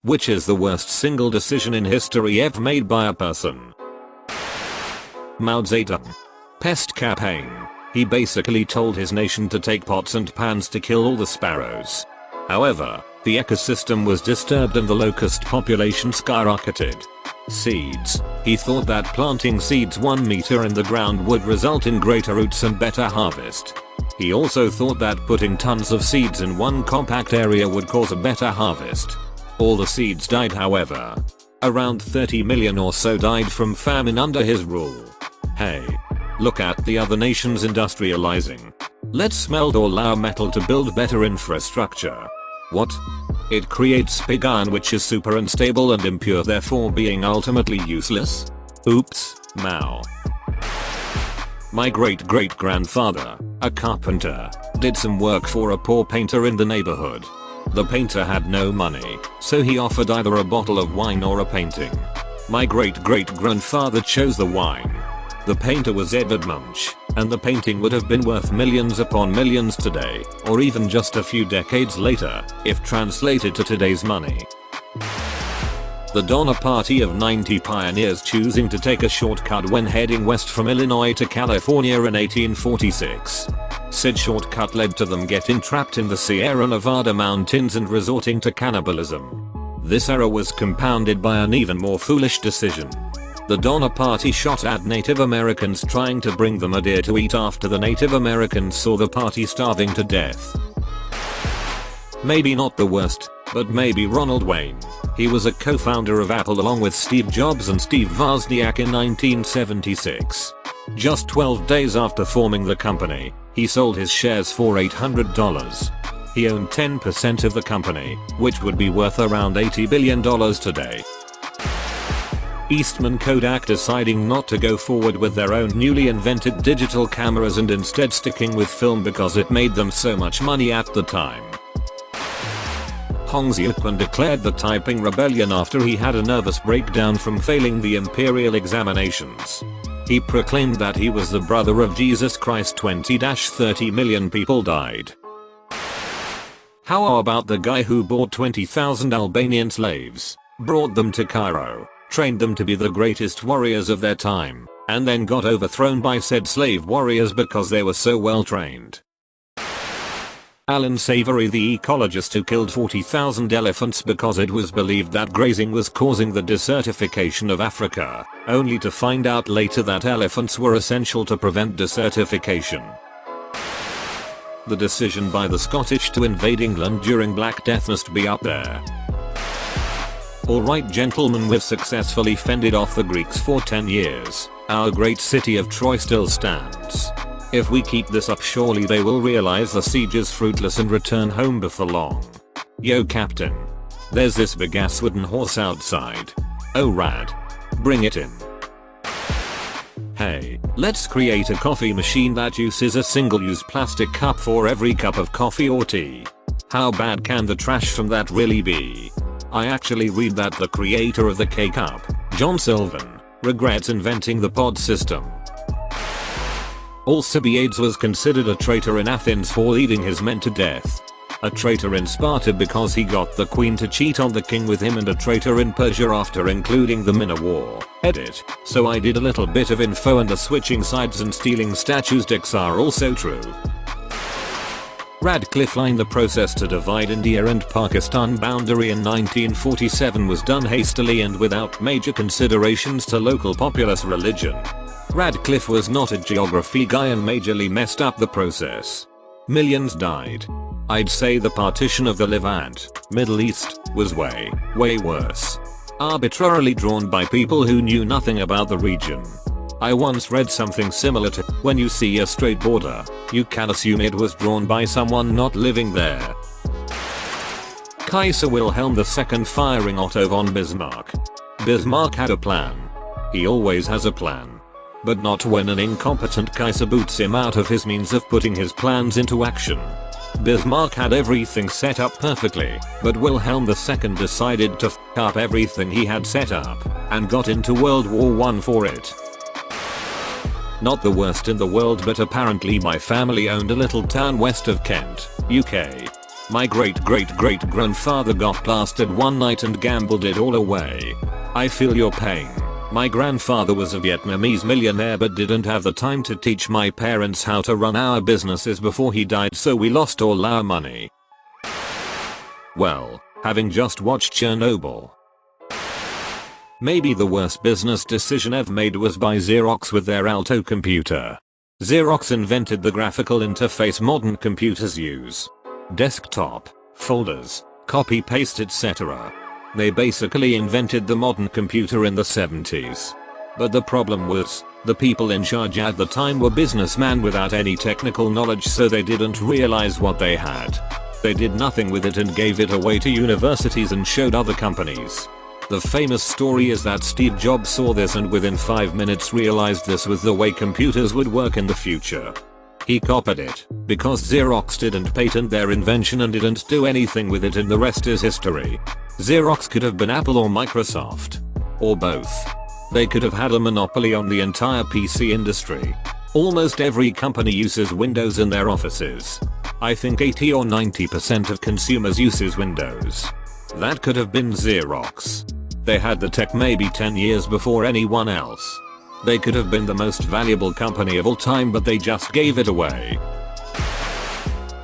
Which is the worst single decision in history ever made by a person? Mao Zedong. Pest campaign. He basically told his nation to take pots and pans to kill all the sparrows. However, the ecosystem was disturbed and the locust population skyrocketed. Seeds. He thought that planting seeds 1 meter in the ground would result in greater roots and better harvest. He also thought that putting tons of seeds in one compact area would cause a better harvest. All the seeds died, however. Around 30 million or so died from famine under his rule. Hey. Look at the other nations industrializing. Let's smelt all our metal to build better infrastructure. What? It creates pig iron, which is super unstable and impure, therefore being ultimately useless? Oops, Mao. My great-great-grandfather, a carpenter, did some work for a poor painter in the neighborhood. The painter had no money, so he offered either a bottle of wine or a painting. My great-great-grandfather chose the wine. The painter was Edvard Munch, and the painting would have been worth millions upon millions today, or even just a few decades later, if translated to today's money. The Donner Party of 90 pioneers choosing to take a shortcut when heading west from Illinois to California in 1846. Said shortcut led to them getting trapped in the Sierra Nevada mountains and resorting to cannibalism. This error was compounded by an even more foolish decision. The Donner Party shot at Native Americans trying to bring them a deer to eat after the Native Americans saw the party starving to death. Maybe not the worst, but maybe Ronald Wayne. He was a co-founder of Apple along with Steve Jobs and Steve Wozniak in 1976. Just 12 days after forming the company, he sold his shares for $800. He owned 10% of the company, which would be worth around $80 billion today. Eastman Kodak deciding not to go forward with their own newly invented digital cameras and instead sticking with film because it made them so much money at the time. Hong Xiuquan declared the typing rebellion after he had a nervous breakdown from failing the imperial examinations. He proclaimed that he was the brother of Jesus Christ. 20-30 million people died. How about the guy who bought 20,000 Albanian slaves, brought them to Cairo, trained them to be the greatest warriors of their time, and then got overthrown by said slave warriors because they were so well trained? Alan Savory, the ecologist who killed 40,000 elephants because it was believed that grazing was causing the desertification of Africa, only to find out later that elephants were essential to prevent desertification. The decision by the Scottish to invade England during Black Death must be up there. Alright gentlemen, we've successfully fended off the Greeks for 10 years. Our great city of Troy still stands. If we keep this up, surely they will realize the siege is fruitless and return home before long. Yo captain. There's this big ass wooden horse outside. Oh rad. Bring it in. Hey, let's create a coffee machine that uses a single-use plastic cup for every cup of coffee or tea. How bad can the trash from that really be? I actually read that the creator of the K-Cup, John Sylvan, regrets inventing the pod system. Alcibiades was considered a traitor in Athens for leading his men to death. A traitor in Sparta because he got the queen to cheat on the king with him, and a traitor in Persia after including them in a war. Edit. So I did a little bit of info, and the switching sides and stealing statues dicks are also true. Radcliffe Line. The process to divide India and Pakistan boundary in 1947 was done hastily and without major considerations to local populace religion. Radcliffe was not a geography guy and majorly messed up the process. Millions died. I'd say the partition of the Levant, Middle East, was way worse. Arbitrarily drawn by people who knew nothing about the region. I once read something similar to, when you see a straight border, you can assume it was drawn by someone not living there. Kaiser Wilhelm II firing Otto von Bismarck. Bismarck had a plan. He always has a plan. But not when an incompetent Kaiser boots him out of his means of putting his plans into action. Bismarck had everything set up perfectly, but Wilhelm II decided to f*** up everything he had set up, and got into World War I for it. Not the worst in the world, but apparently my family owned a little town west of Kent, UK. My great-great-great-grandfather got blasted one night and gambled it all away. I feel your pain. My grandfather was a Vietnamese millionaire but didn't have the time to teach my parents how to run our businesses before he died, so we lost all our money. Well, having just watched Chernobyl. Maybe the worst business decision ever made was by Xerox with their Alto computer. Xerox invented the graphical interface modern computers use. Desktop, folders, copy-paste, etc. They basically invented the modern computer in the 70s. But the problem was, the people in charge at the time were businessmen without any technical knowledge, so they didn't realize what they had. They did nothing with it and gave it away to universities and showed other companies. The famous story is that Steve Jobs saw this and within 5 minutes realized this was the way computers would work in the future. He copied it, because Xerox didn't patent their invention and didn't do anything with it, and the rest is history. Xerox could have been Apple or Microsoft. Or both. They could have had a monopoly on the entire PC industry. Almost every company uses Windows in their offices. I think 80 or 90% of consumers uses Windows. That could have been Xerox. They had the tech maybe 10 years before anyone else. They could have been the most valuable company of all time, but they just gave it away.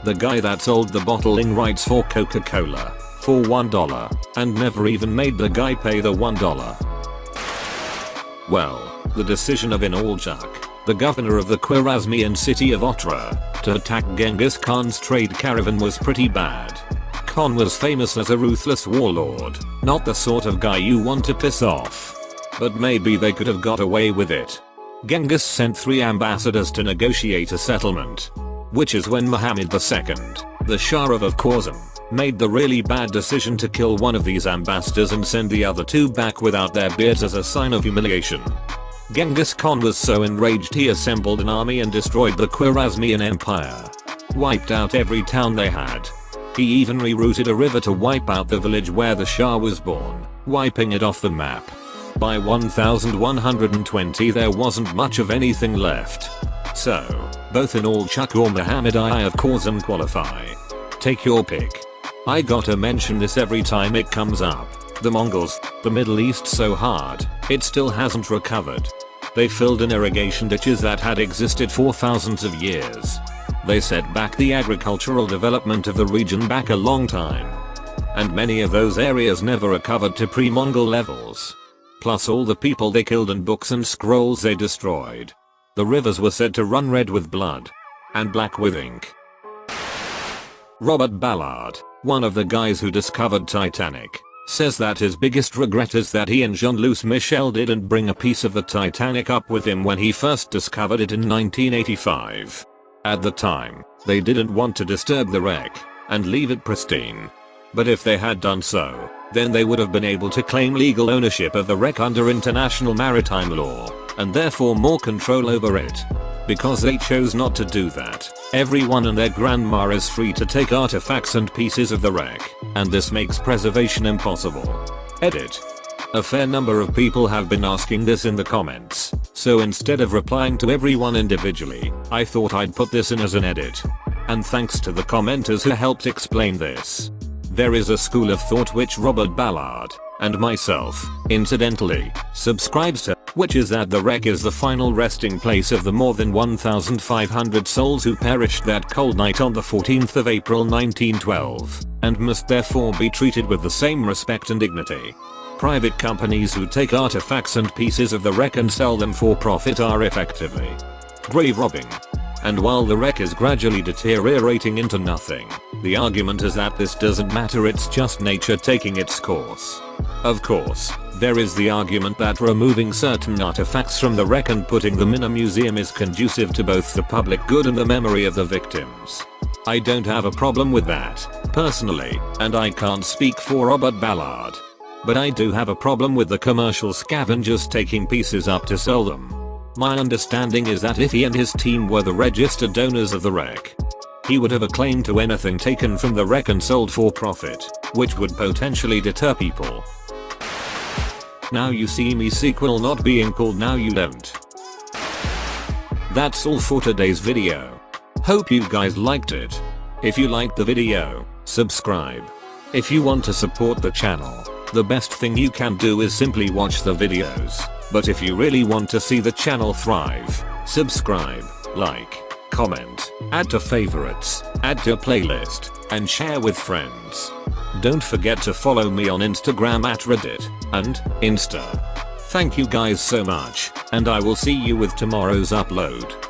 The guy that sold the bottling rights for Coca-Cola for $1 and never even made the guy pay the $1. Well, the decision of Inalchuk, the governor of the Khwarezmian city of Otra, to attack Genghis Khan's trade caravan was pretty bad. Khan was famous as a ruthless warlord, not the sort of guy you want to piss off. But maybe they could have got away with it. Genghis sent 3 ambassadors to negotiate a settlement. Which is when Muhammad II, the Shah of Khwarezm, made the really bad decision to kill one of these ambassadors and send the other 2 back without their beards as a sign of humiliation. Genghis Khan was so enraged he assembled an army and destroyed the Khwarezmian Empire. Wiped out every town they had. He even rerouted a river to wipe out the village where the Shah was born, wiping it off the map. By 1120 there wasn't much of anything left. So, both Inalchuk or Muhammad I of Khwarezm qualify. Take your pick. I gotta mention this every time it comes up. The Mongols, the Middle East so hard, it still hasn't recovered. They filled in irrigation ditches that had existed for thousands of years. They set back the agricultural development of the region back a long time. And many of those areas never recovered to pre-Mongol levels. Plus all the people they killed and books and scrolls they destroyed. The rivers were said to run red with blood. And black with ink. Robert Ballard, one of the guys who discovered Titanic, says that his biggest regret is that he and Jean-Louis Michel didn't bring a piece of the Titanic up with him when he first discovered it in 1985. At the time, they didn't want to disturb the wreck and leave it pristine. But if they had done so, then they would have been able to claim legal ownership of the wreck under international maritime law, and therefore more control over it. Because they chose not to do that, everyone and their grandma is free to take artifacts and pieces of the wreck, and this makes preservation impossible. Edit. A fair number of people have been asking this in the comments, so instead of replying to everyone individually, I thought I'd put this in as an edit. And thanks to the commenters who helped explain this. There is a school of thought which Robert Ballard, and myself, incidentally, subscribes to, which is that the wreck is the final resting place of the more than 1,500 souls who perished that cold night on the 14th of April 1912, and must therefore be treated with the same respect and dignity. Private companies who take artifacts and pieces of the wreck and sell them for profit are effectively grave robbing. And while the wreck is gradually deteriorating into nothing, the argument is that this doesn't matter, it's just nature taking its course. Of course, there is the argument that removing certain artifacts from the wreck and putting them in a museum is conducive to both the public good and the memory of the victims. I don't have a problem with that, personally, and I can't speak for Robert Ballard. But I do have a problem with the commercial scavengers taking pieces up to sell them. My understanding is that if he and his team were the registered owners of the wreck, he would have a claim to anything taken from the wreck and sold for profit, which would potentially deter people. Now You See Me sequel not being called Now You Don't. That's all for today's video. Hope you guys liked it. If you liked the video, subscribe. If you want to support the channel, the best thing you can do is simply watch the videos. But if you really want to see the channel thrive, subscribe, like, comment, add to favorites, add to playlist, and share with friends. Don't forget to follow me on Instagram at Reddit and Insta. Thank you guys so much, and I will see you with tomorrow's upload.